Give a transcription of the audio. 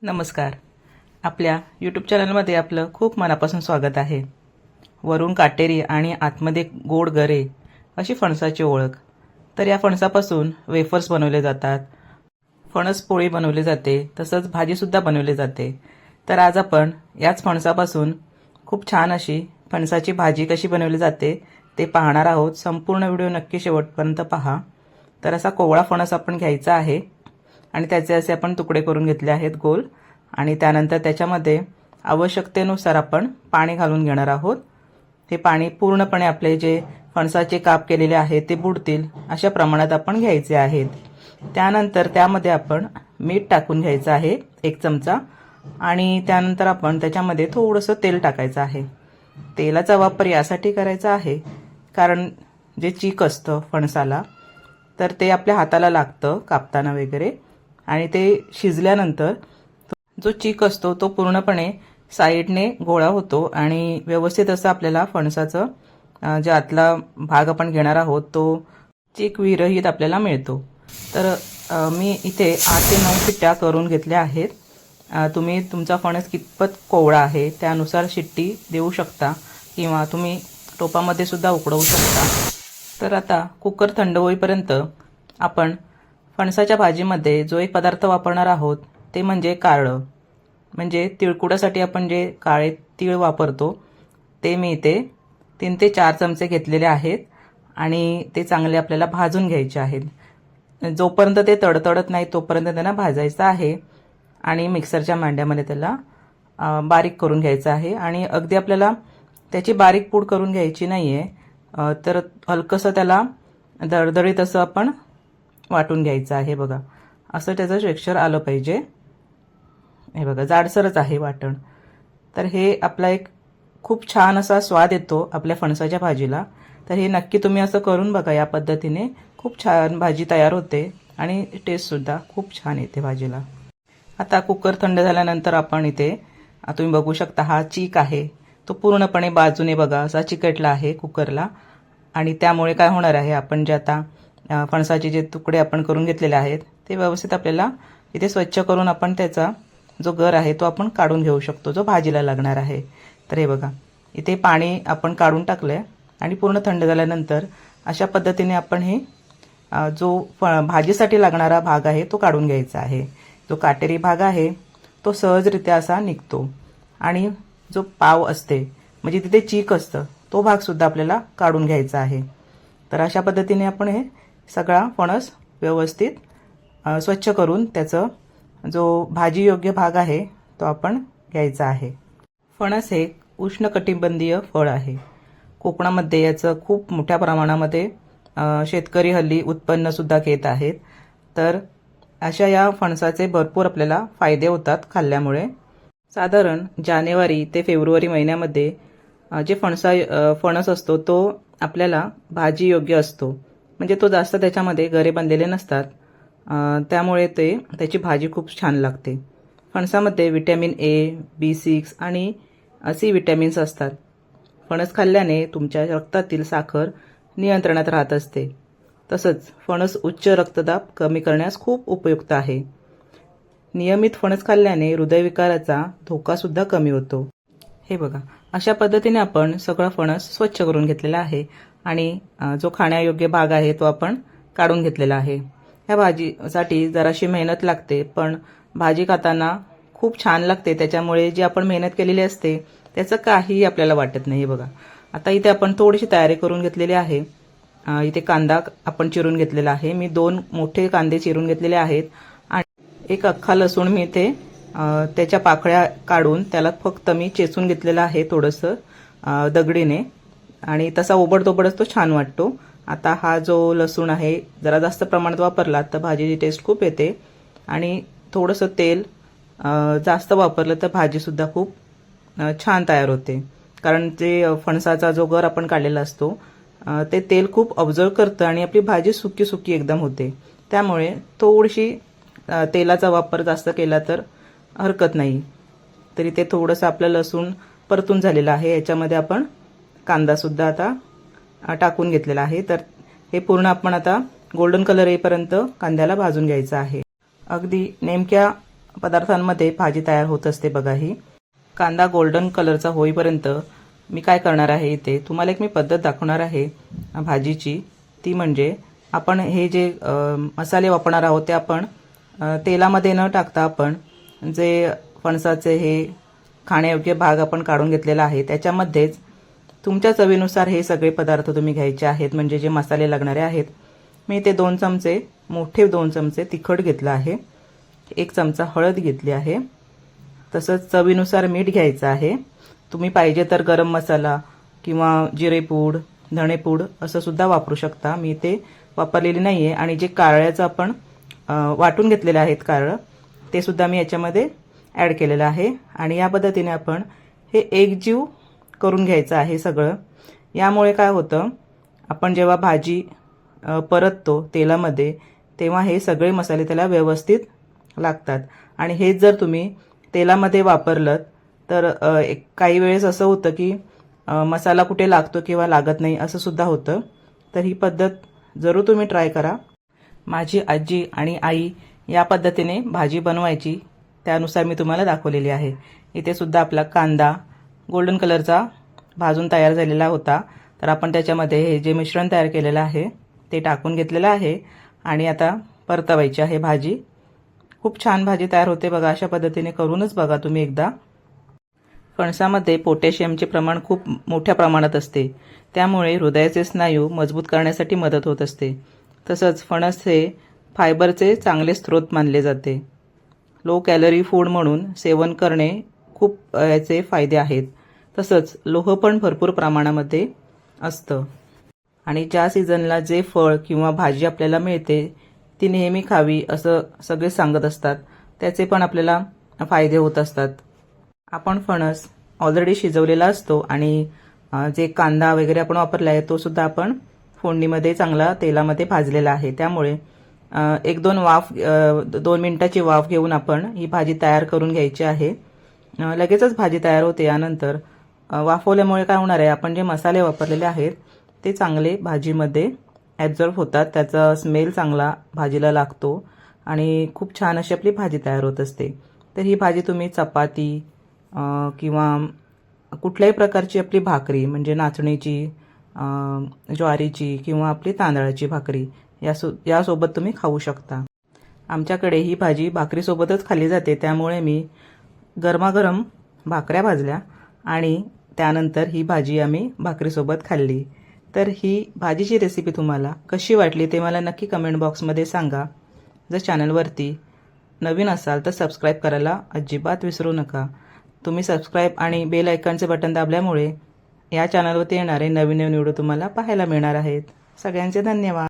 नमस्कार. आपल्या यूट्यूब चॅनलमध्ये आपलं खूप मनापासून स्वागत आहे. वरून काटेरी आणि आतमध्ये गोड गरे अशी फणसाची ओळख. तर या फणसापासून वेफर्स बनवले जातात, फणस पोळी बनवली जाते, तसंच भाजीसुद्धा बनवली जाते. तर आज आपण याच फणसापासून खूप छान अशी फणसाची भाजी कशी बनवली जाते ते पाहणार आहोत. संपूर्ण व्हिडिओ नक्की शेवटपर्यंत पहा. तर असा कोवळा फणस आपण घ्यायचा आहे आणि त्याचे असे आपण तुकडे करून घेतले आहेत गोल, आणि त्यानंतर त्याच्यामध्ये आवश्यकतेनुसार आपण पाणी घालून घेणार आहोत. हे पाणी पूर्णपणे आपले जे फणसाचे काप केलेले आहेत ते बुडतील अशा प्रमाणात आपण घ्यायचे आहेत. त्यानंतर त्यामध्ये आपण मीठ टाकून घ्यायचं आहे 1 चमचा, आणि त्यानंतर आपण त्याच्यामध्ये थोडंसं तेल टाकायचं आहे. तेलाचा वापर यासाठी करायचा आहे कारण जे चीक असतं फणसाला तर ते आपल्या हाताला लागतं कापताना वगैरे, आणि ते शिजल्यानंतर जो चीक असतो तो पूर्णपणे साईडने गोळा होतो आणि व्यवस्थित असं आपल्याला फणसाचं जे आतला भाग आपण घेणार आहोत तो चीक विरहित आपल्याला मिळतो. तर मी इथे 8 ते 9 शिट्ट्या करून घेतल्या आहेत. तुम्ही तुमचा फणस कितपत कोवळा आहे त्यानुसार शिट्टी देऊ शकता किंवा तुम्ही टोपामध्ये सुद्धा उकडवू शकता. तर आता कुकर थंड होईपर्यंत आपण फणसाच्या भाजीमध्ये जो एक पदार्थ वापरणार आहोत ते म्हणजे कारळं, म्हणजे तिळकुटासाठी आपण जे काळे तीळ वापरतो ते मी इथे 3 ते 4 चमचे घेतलेले आहेत आणि ते चांगले आपल्याला भाजून घ्यायचे आहेत. जोपर्यंत ते तडतडत नाही तोपर्यंत त्यांना भाजायचं आहे आणि मिक्सरच्या मांड्यामध्ये त्याला बारीक करून घ्यायचं आहे. आणि अगदी आपल्याला त्याची बारीक पूड करून घ्यायची नाही आहे, तर हलकंसं त्याला दळदळीत असं आपण वाटून घ्यायचं आहे. बघा, असं त्याचं टेक्स्चर आलं पाहिजे. हे बघा, जाडसरच आहे वाटण. तर हे आपला एक खूप छान असा स्वाद येतो आपल्या फणसाच्या भाजीला. तर हे नक्की तुम्ही असं करून बघा. या पद्धतीने खूप छान भाजी तयार होते आणि टेस्टसुद्धा खूप छान येते भाजीला. आता कुकर थंड झाल्यानंतर आपण इथे तुम्ही बघू शकता हा चीक आहे तो पूर्णपणे बाजूने बघा असा चिकटला आहे कुकरला, आणि त्यामुळे काय होणार आहे, आपण जे आता फणसाचे जे तुकडे आपण करून घेतलेले आहेत ते व्यवस्थित आपल्याला इथे स्वच्छ करून आपण त्याचा जो गर आहे तो आपण काढून घेऊ शकतो, जो भाजीला लागणार आहे. तर हे बघा, इथे पाणी आपण काढून टाकलंय आणि पूर्ण थंड झाल्यानंतर अशा पद्धतीने आपण हे जो भाजीसाठी लागणारा भाग आहे तो काढून घ्यायचा आहे. जो काटेरी भाग आहे तो सहजरित्या असा निघतो, आणि जो पाव असते म्हणजे तिथे चीक असतं तो भाग सुद्धा आपल्याला काढून घ्यायचा आहे. तर अशा पद्धतीने आपण हे सगळा फणस व्यवस्थित स्वच्छ करून त्याचं जो भाजी योग्य भाग आहे तो आपण घ्यायचा आहे. फणस हे उष्णकटिबंधीय फळ आहे. कोकणामध्ये याचं खूप मोठ्या प्रमाणामध्ये शेतकरी हल्ली उत्पन्नसुद्धा घेत आहेत. तर अशा या फणसाचे भरपूर आपल्याला फायदे होतात खाल्ल्यामुळे. साधारण जानेवारी ते फेब्रुवारी महिन्यामध्ये जे फणस असतो तो आपल्याला भाजी योग्य असतो, म्हणजे तो जास्त त्याच्यामध्ये गरे बनलेले नसतात, त्यामुळे त्याची भाजी खूप छान लागते. फणसामध्ये व्हिटॅमिन ए, B6 आणि सी विटॅमिन्स असतात. फणस खाल्ल्याने तुमच्या रक्तातील साखर नियंत्रणात राहत असते. तसंच फणस उच्च रक्तदाब कमी करण्यास खूप उपयुक्त आहे. नियमित फणस खाल्ल्याने हृदयविकाराचा धोकासुद्धा कमी होतो. हे बघा, अशा पद्धतीने आपण सगळं फणस स्वच्छ करून घेतलेला आहे आणि जो खाण्यायोग्य भाग आहे तो आपण काढून घेतलेला आहे. ह्या भाजीसाठी जराशी मेहनत लागते, पण भाजी खाताना खूप छान लागते. त्याच्यामुळे जी आपण मेहनत केलेली असते त्याचं काहीही आपल्याला वाटत नाही. बघा, आता इथे आपण थोडीशी तयारी करून घेतलेली आहे. इथे कांदा आपण चिरून घेतलेला आहे. मी 2 मोठे कांदे चिरून घेतलेले आहेत आणि एक अख्खा लसूण मी इथे त्याच्या पाकळ्या काढून त्याला फक्त मी चेचून घेतलेला आहे थोडंसं दगडीने, आणि तसा ओबडधोबडच तो छान वाटतो. आता हा जो लसूण आहे जरा जास्त प्रमाणात वापरला तर भाजीची टेस्ट खूप येते, आणि थोडंसं तेल जास्त वापरलं तर भाजीसुद्धा खूप छान तयार होते. कारण ते फणसाचा जो गर आपण काढलेला असतो ते तेल खूप ऑब्झर्व करतं आणि आपली भाजी सुकी सुकी एकदम होते. त्यामुळे थोडीशी तेलाचा वापर जास्त केला तर हरकत नाही. तरी ते थोडंसं आपलं लसूण परतून झालेलं आहे. याच्यामध्ये आपण कांदासुद्धा आता टाकून घेतलेला आहे. तर हे पूर्ण आपण आता गोल्डन कलर येईपर्यंत कांद्याला भाजून घ्यायचं आहे. अगदी नेमक्या पदार्थांमध्ये भाजी तयार होत असते बघा ही. कांदा गोल्डन कलरचा होईपर्यंत मी काय करणार आहे इथे तुम्हाला एक मी पद्धत दाखवणार आहे भाजीची. ती म्हणजे आपण हे जे मसाले वापरणार आहोत ते आपण तेलामध्ये न टाकता आपण जे फणसाचे हे खाण्यायोग्य भाग आपण काढून घेतलेला आहे त्याच्यामध्येच तुमच्या चवीनुसार हे सगळे पदार्थ तुम्ही घ्यायचे आहेत. म्हणजे जे मसाले लागणारे आहेत मी ते 2 चमचे मोठे 2 चमचे तिखट घेतलं आहे, 1 चमचा हळद घेतली आहे, तसंच चवीनुसार मीठ घ्यायचं आहे. तुम्ही पाहिजे तर गरम मसाला किंवा जिरेपूड धणेपूड असं सुद्धा वापरू शकता. मी ते वापरलेली नाही आहे. आणि जे कारळ्याचं आपण वाटून घेतलेलं आहेत कारळं ते सुद्धा मी याच्यामध्ये ॲड केलेलं आहे. आणि या पद्धतीने आपण हे एकजीव करून घ्यायचं आहे सगळं. यामुळे काय होतं आपण जेव्हा भाजी परततो तेलामध्ये तेव्हा हे सगळे मसाले त्याला व्यवस्थित लागतात. आणि हे जर तुम्ही तेलामध्ये वापरलं तर काही वेळेस असं होतं की मसाला कुठे लागतो किंवा लागत नाही असं सुद्धा होतं. तर ही पद्धत जरूर तुम्ही ट्राय करा. माझी आजी आणि आई या पद्धतीने भाजी बनवायची त्यानुसार मी तुम्हाला दाखवलेली आहे. इथे सुद्धा आपला कांदा गोल्डन कलरचा भाजून तयार झालेला होता. तर आपण त्याच्यामध्ये हे जे मिश्रण तयार केलेलं आहे ते टाकून घेतलेलं आहे आणि आता परतवायची आहे भाजी. खूप छान भाजी तयार होते बघा. अशा पद्धतीने करूनच बघा तुम्ही एकदा. फणसामध्ये पोटॅशियमचे प्रमाण खूप मोठ्या प्रमाणात असते त्यामुळे हृदयाचे स्नायू मजबूत करण्यासाठी मदत होत असते. तसंच फणस हे फायबरचे चांगले स्रोत मानले जाते. लो कॅलरी फूड म्हणून सेवन करणे खूप याचे फायदे आहेत. तसंच लोह पण भरपूर प्रमाणामध्ये असतं. आणि ज्या सीझनला जे फळ किंवा भाजी आपल्याला मिळते ती नेहमी खावी असं सगळे सांगत असतात. त्याचे पण आपल्याला फायदे होत असतात. आपण फणस ऑलरेडी शिजवलेला असतो आणि जे कांदा वगैरे आपण वापरला आहे तो सुद्धा आपण फोडणीमध्ये चांगला तेलामध्ये भाजलेला आहे. त्यामुळे 2 मिनिटाची वाफ घेऊन आपण ही भाजी तयार करून घ्यायची आहे. लगेचच भाजी तयार होते. यानंतर वाफवल्यामुळे काय होणार आहे आपण जे मसाले वापरलेले आहेत ते चांगले भाजीमध्ये ॲब्झॉर्ब होतात. त्याचा स्मेल चांगला भाजीला लागतो आणि खूप छान अशी आपली भाजी तयार होत असते. तर ही भाजी तुम्ही चपाती किंवा कुठल्याही प्रकारची आपली भाकरी म्हणजे नाचणीची ज्वारीची किंवा आपली तांदळाची भाकरी यासोबत तुम्ही खाऊ शकता. आमच्याकडे ही भाजी भाकरीसोबतच खाल्ली जाते त्यामुळे मी गरमागरम भाकऱ्या भाजल्या आणि त्यानंतर ही भाजी आम्ही भाकरीसोबत खाल्ली. तर ही भाजीची रेसिपी तुम्हाला कशी वाटली ते मला नक्की कमेंट बॉक्समध्ये सांगा. जर चॅनलवरती नवीन असाल तर सबस्क्राईब करायला अजिबात विसरू नका. तुम्ही सबस्क्राईब आणि बेल आयकॉनचे बटन दाबल्यामुळे या चॅनलवरती येणारे नवीन व्हिडिओ तुम्हाला पाहायला मिळणार आहेत. सगळ्यांचे धन्यवाद.